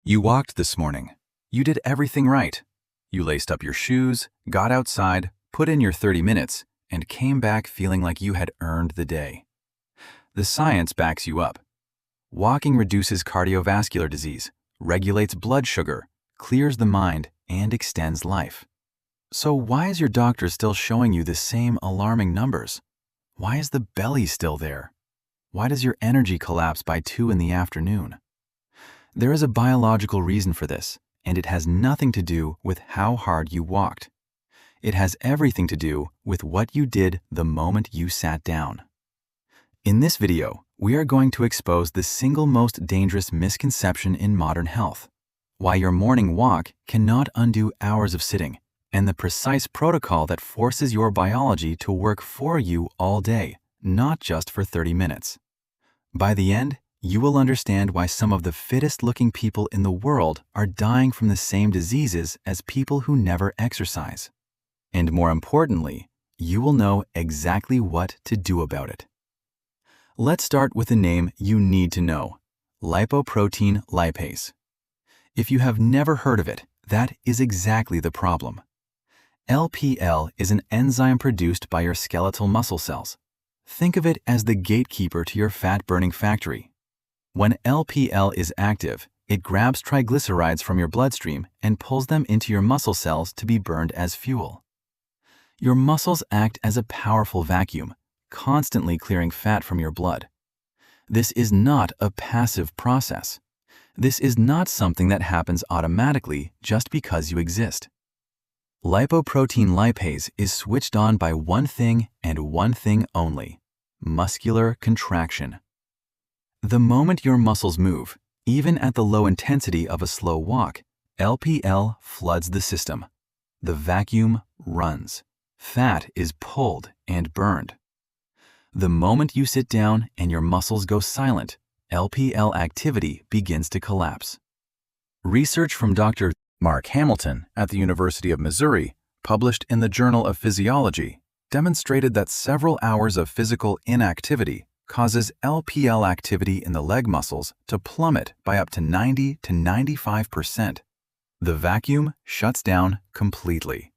You walked this morning. You did everything right. You laced up your shoes, got outside, put in your 30 minutes, and came back feeling like you had earned the day. The science backs you up. Walking reduces cardiovascular disease, regulates blood sugar, clears the mind, and extends life. So why is your doctor still showing you the same alarming numbers? Why is the belly still there? Why does your energy collapse by 2 in the afternoon? There is a biological reason for this, and it has nothing to do with how hard you walked. It has everything to do with what you did the moment you sat down. In this video, we are going to expose the single most dangerous misconception in modern health, why your morning walk cannot undo hours of sitting, and the precise protocol that forces your biology to work for you all day, not just for 30 minutes. By the end, you will understand why some of the fittest-looking people in the world are dying from the same diseases as people who never exercise. And more importantly, you will know exactly what to do about it. Let's start with a name you need to know: lipoprotein lipase. If you have never heard of it, that is exactly the problem. LPL is an enzyme produced by your skeletal muscle cells. Think of it as the gatekeeper to your fat-burning factory. When LPL is active, it grabs triglycerides from your bloodstream and pulls them into your muscle cells to be burned as fuel. Your muscles act as a powerful vacuum, constantly clearing fat from your blood. This is not a passive process. This is not something that happens automatically just because you exist. Lipoprotein lipase is switched on by one thing and one thing only: muscular contraction. The moment your muscles move, even at the low intensity of a slow walk, LPL floods the system. The vacuum runs. Fat is pulled and burned. The moment you sit down and your muscles go silent, LPL activity begins to collapse. Research from Dr. Mark Hamilton at the University of Missouri, published in the Journal of Physiology, demonstrated that several hours of physical inactivity causes LPL activity in the leg muscles to plummet by up to 90 to 95%. The vacuum shuts down completely.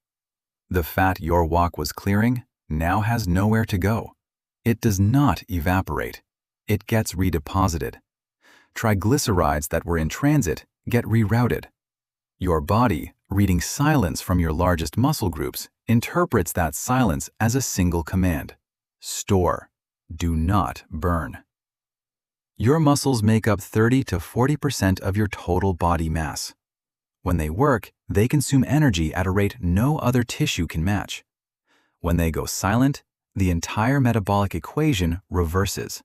The fat your walk was clearing now has nowhere to go. It does not evaporate. It gets redeposited. Triglycerides that were in transit get rerouted. Your body, reading silence from your largest muscle groups, interprets that silence as a single command: store. Do not burn. Your muscles make up 30 to 40% of your total body mass. When they work, they consume energy at a rate no other tissue can match. When they go silent, the entire metabolic equation reverses.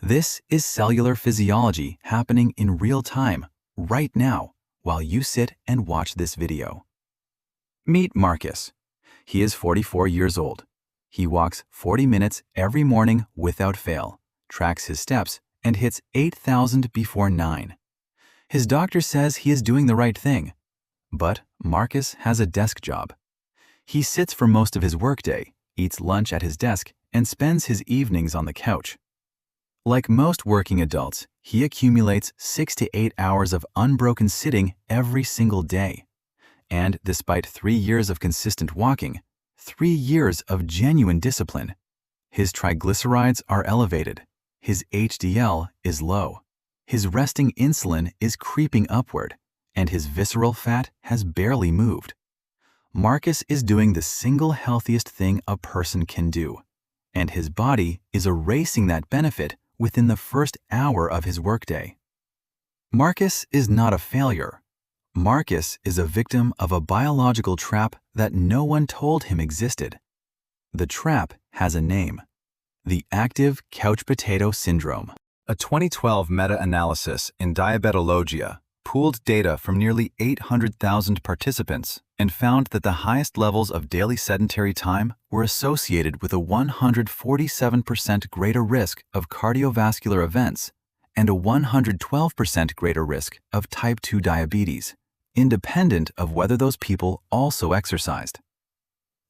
This is cellular physiology happening in real time, right now, while you sit and watch this video. Meet Marcus. He is 44 years old. He walks 40 minutes every morning without fail, tracks his steps, and hits 8,000 before 9. His doctor says he is doing the right thing. But Marcus has a desk job. He sits for most of his workday, eats lunch at his desk, and spends his evenings on the couch. Like most working adults, he accumulates 6 to 8 hours of unbroken sitting every single day. And despite 3 years of consistent walking, 3 years of genuine discipline, his triglycerides are elevated, his HDL is low, his resting insulin is creeping upward, and his visceral fat has barely moved. Marcus is doing the single healthiest thing a person can do, and his body is erasing that benefit within the first hour of his workday. Marcus is not a failure. Marcus is a victim of a biological trap that no one told him existed. The trap has a name: the active couch potato syndrome. A 2012 meta-analysis in Diabetologia pooled data from nearly 800,000 participants and found that the highest levels of daily sedentary time were associated with a 147% greater risk of cardiovascular events and a 112% greater risk of type 2 diabetes, independent of whether those people also exercised.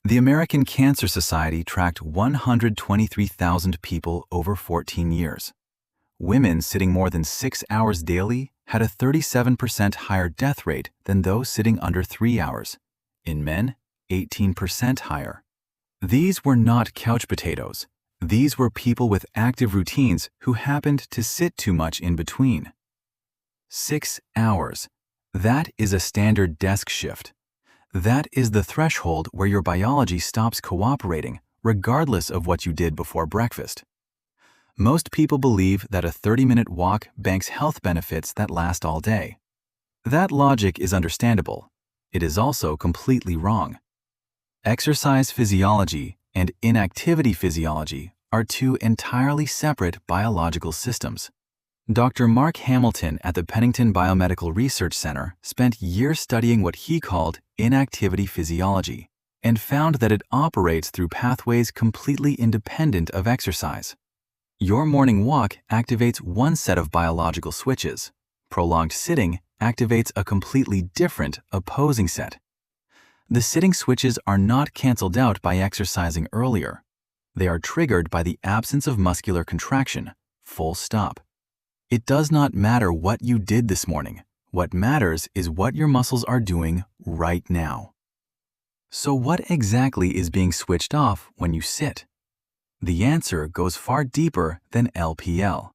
The American Cancer Society tracked 123,000 people over 14 years. Women sitting more than 6 hours daily had a 37% higher death rate than those sitting under 3 hours. In men, 18% higher. These were not couch potatoes. These were people with active routines who happened to sit too much in between. 6 hours. That is a standard desk shift. That is the threshold where your biology stops cooperating, regardless of what you did before breakfast. Most people believe that a 30-minute walk banks health benefits that last all day. That logic is understandable. It is also completely wrong. Exercise physiology and inactivity physiology are two entirely separate biological systems. Dr. Mark Hamilton at the Pennington Biomedical Research Center spent years studying what he called inactivity physiology and found that it operates through pathways completely independent of exercise. Your morning walk activates one set of biological switches. Prolonged sitting activates a completely different opposing set. The sitting switches are not canceled out by exercising earlier. They are triggered by the absence of muscular contraction, full stop. It does not matter what you did this morning. What matters is what your muscles are doing right now. So what exactly is being switched off when you sit? The answer goes far deeper than LPL.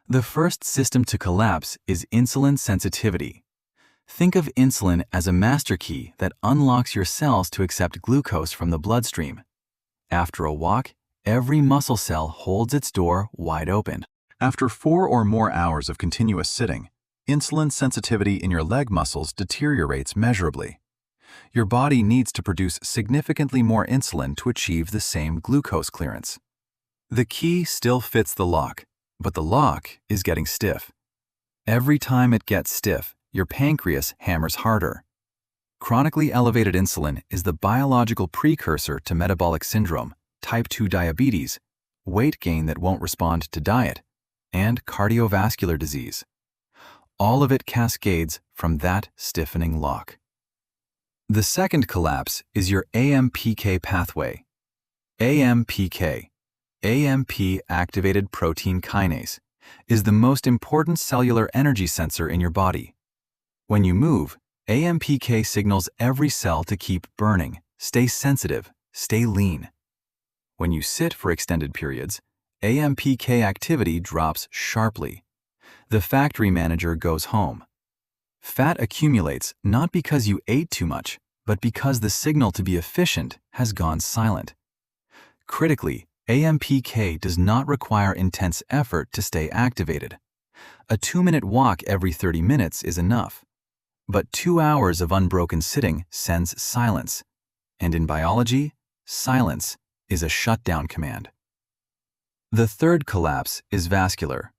The first system to collapse is insulin sensitivity. Think of insulin as a master key that unlocks your cells to accept glucose from the bloodstream. After a walk, every muscle cell holds its door wide open. After 4 or more hours of continuous sitting, insulin sensitivity in your leg muscles deteriorates measurably. Your body needs to produce significantly more insulin to achieve the same glucose clearance. The key still fits the lock, but the lock is getting stiff. Every time it gets stiff, your pancreas hammers harder. Chronically elevated insulin is the biological precursor to metabolic syndrome, type 2 diabetes, weight gain that won't respond to diet, and cardiovascular disease. All of it cascades from that stiffening lock. The second collapse is your AMPK pathway. AMPK, AMP-activated protein kinase, is the most important cellular energy sensor in your body. When you move, AMPK signals every cell to keep burning, stay sensitive, stay lean. When you sit for extended periods, AMPK activity drops sharply. The factory manager goes home. Fat accumulates not because you ate too much, but because the signal to be efficient has gone silent. Critically, AMPK does not require intense effort to stay activated. A 2-minute walk every 30 minutes is enough. But 2 hours of unbroken sitting sends silence. And in biology, silence is a shutdown command. The third collapse is vascular.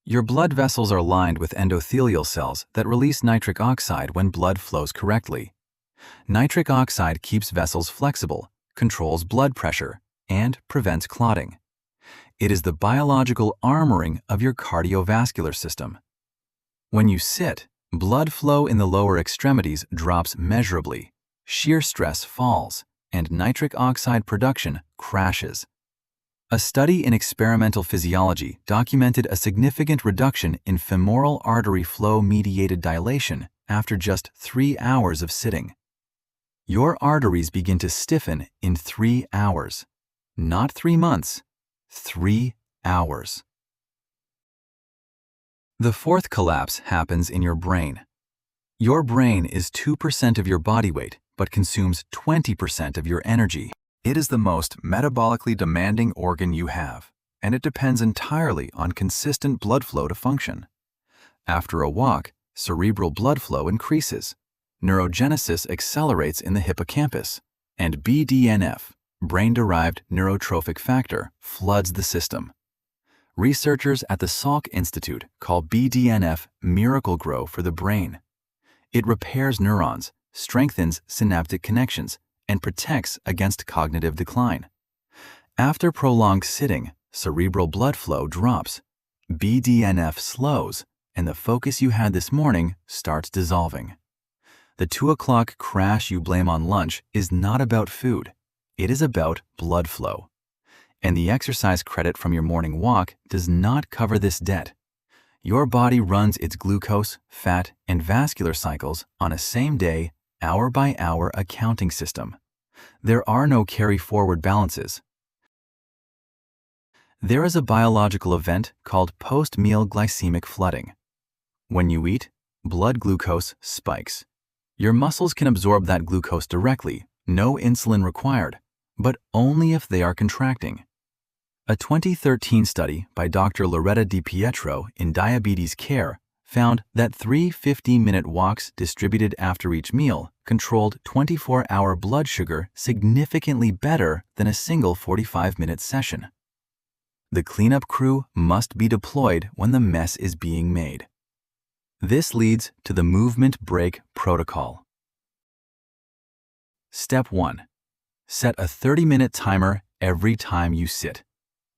Your blood vessels are lined with endothelial cells that release nitric oxide when blood flows correctly. Nitric oxide keeps vessels flexible, controls blood pressure, and prevents clotting. It is the biological armoring of your cardiovascular system. When you sit, blood flow in the lower extremities drops measurably, shear stress falls, and nitric oxide production crashes. A study in experimental physiology documented a significant reduction in femoral artery flow-mediated dilation after just 3 hours of sitting. Your arteries begin to stiffen in 3 hours. Not 3 months, 3 hours. The fourth collapse happens in your brain. Your brain is 2% of your body weight, but consumes 20% of your energy. It is the most metabolically demanding organ you have, and it depends entirely on consistent blood flow to function. After a walk, cerebral blood flow increases, neurogenesis accelerates in the hippocampus, and BDNF, brain-derived neurotrophic factor, floods the system. Researchers at the Salk Institute call BDNF miracle grow for the brain. It repairs neurons, strengthens synaptic connections, and protects against cognitive decline. After prolonged sitting, cerebral blood flow drops, BDNF slows, and the focus you had this morning starts dissolving. The 2 o'clock crash you blame on lunch is not about food. It is about blood flow. And the exercise credit from your morning walk does not cover this debt. Your body runs its glucose, fat, and vascular cycles on a same-day, hour-by-hour accounting system. There are no carry-forward balances. There is a biological event called post-meal glycemic flooding. When you eat, blood glucose spikes. Your muscles can absorb that glucose directly, no insulin required, but only if they are contracting. A 2013 study by Dr. Loretta DiPietro in Diabetes Care found that 3 50-minute walks distributed after each meal controlled 24-hour blood sugar significantly better than a single 45-minute session. The cleanup crew must be deployed when the mess is being made. This leads to the movement break protocol. Step 1. Set a 30-minute timer every time you sit.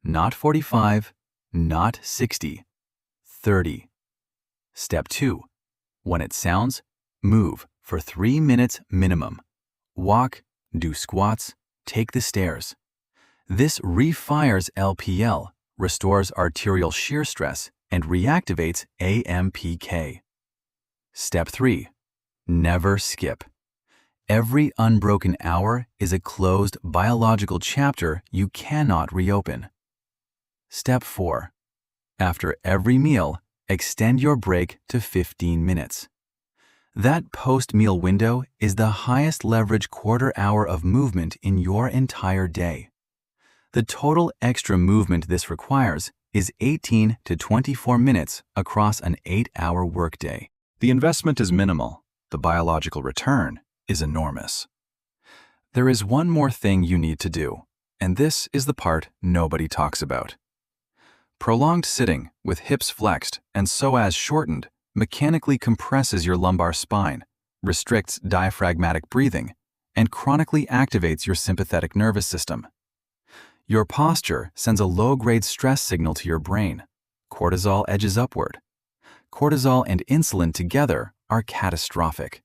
Not 45, not 60, 30. Step 2. When it sounds, move for 3 minutes minimum. Walk, do squats, take the stairs. This refires LPL, restores arterial shear stress, and reactivates AMPK. Step 3. Never skip. Every unbroken hour is a closed biological chapter you cannot reopen. Step 4. After every meal, extend your break to 15 minutes. That post-meal window is the highest leverage quarter hour of movement in your entire day. The total extra movement this requires is 18 to 24 minutes across an 8-hour workday. The investment is minimal. The biological return is enormous. There is one more thing you need to do, and this is the part nobody talks about. Prolonged sitting with hips flexed and psoas shortened mechanically compresses your lumbar spine, restricts diaphragmatic breathing, and chronically activates your sympathetic nervous system. Your posture sends a low-grade stress signal to your brain. Cortisol edges upward. Cortisol and insulin together are catastrophic.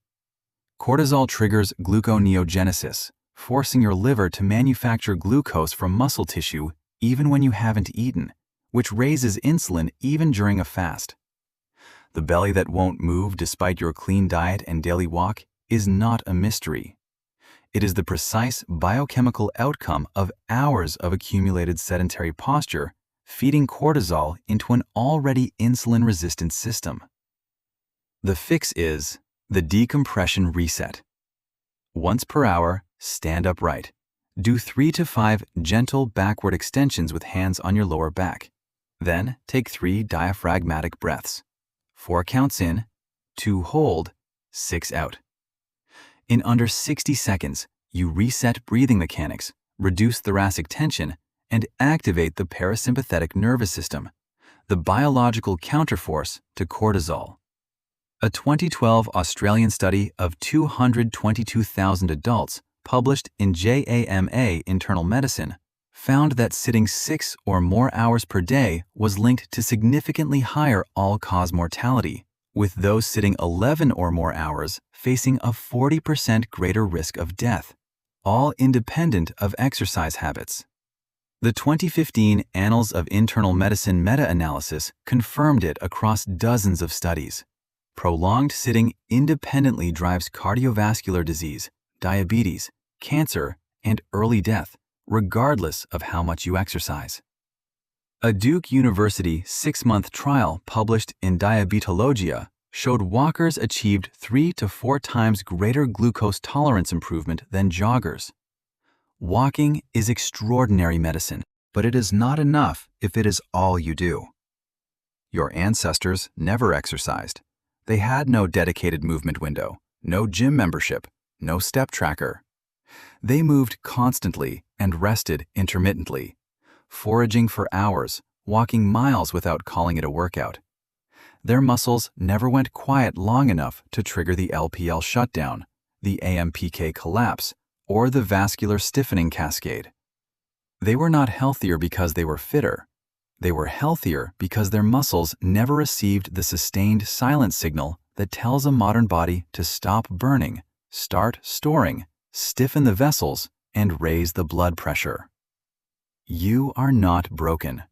Cortisol triggers gluconeogenesis, forcing your liver to manufacture glucose from muscle tissue even when you haven't eaten, which raises insulin even during a fast. The belly that won't move despite your clean diet and daily walk is not a mystery. It is the precise biochemical outcome of hours of accumulated sedentary posture feeding cortisol into an already insulin-resistant system. The fix is the decompression reset. Once per hour, stand upright. Do 3 to 5 gentle backward extensions with hands on your lower back. Then take 3 diaphragmatic breaths. 4 counts in, 2 hold, 6 out. In under 60 seconds, you reset breathing mechanics, reduce thoracic tension, and activate the parasympathetic nervous system, the biological counterforce to cortisol. A 2012 Australian study of 222,000 adults published in JAMA Internal Medicine found that sitting 6 or more hours per day was linked to significantly higher all-cause mortality, with those sitting 11 or more hours facing a 40% greater risk of death, all independent of exercise habits. The 2015 Annals of Internal Medicine meta-analysis confirmed it across dozens of studies. Prolonged sitting independently drives cardiovascular disease, diabetes, cancer, and early death, regardless of how much you exercise. A Duke University 6-month trial published in Diabetologia showed walkers achieved 3 to 4 times greater glucose tolerance improvement than joggers. Walking is extraordinary medicine, but it is not enough if it is all you do. Your ancestors never exercised. They had no dedicated movement window, no gym membership, no step tracker. They moved constantly and rested intermittently, foraging for hours, walking miles without calling it a workout. Their muscles never went quiet long enough to trigger the LPL shutdown, the AMPK collapse, or the vascular stiffening cascade. They were not healthier because they were fitter. They were healthier because their muscles never received the sustained silent signal that tells a modern body to stop burning, start storing, stiffen the vessels, and raise the blood pressure. You are not broken.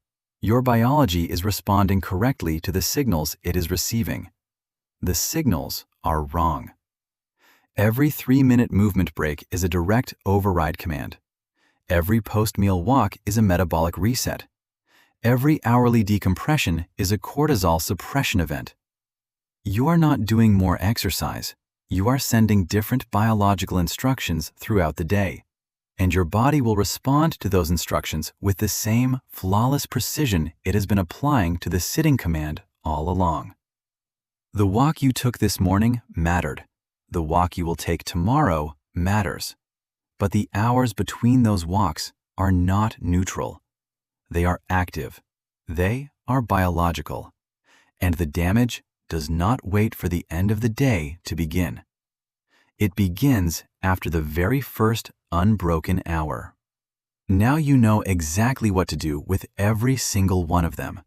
Your biology is responding correctly to the signals it is receiving. The signals are wrong. Every 3-minute movement break is a direct override command. Every post-meal walk is a metabolic reset. Every hourly decompression is a cortisol suppression event. You are not doing more exercise. You are sending different biological instructions throughout the day, and your body will respond to those instructions with the same flawless precision it has been applying to the sitting command all along. The walk you took this morning mattered. The walk you will take tomorrow matters. But the hours between those walks are not neutral. They are active. They are biological. And the damage does not wait for the end of the day to begin. It begins after the very first unbroken hour. Now you know exactly what to do with every single one of them.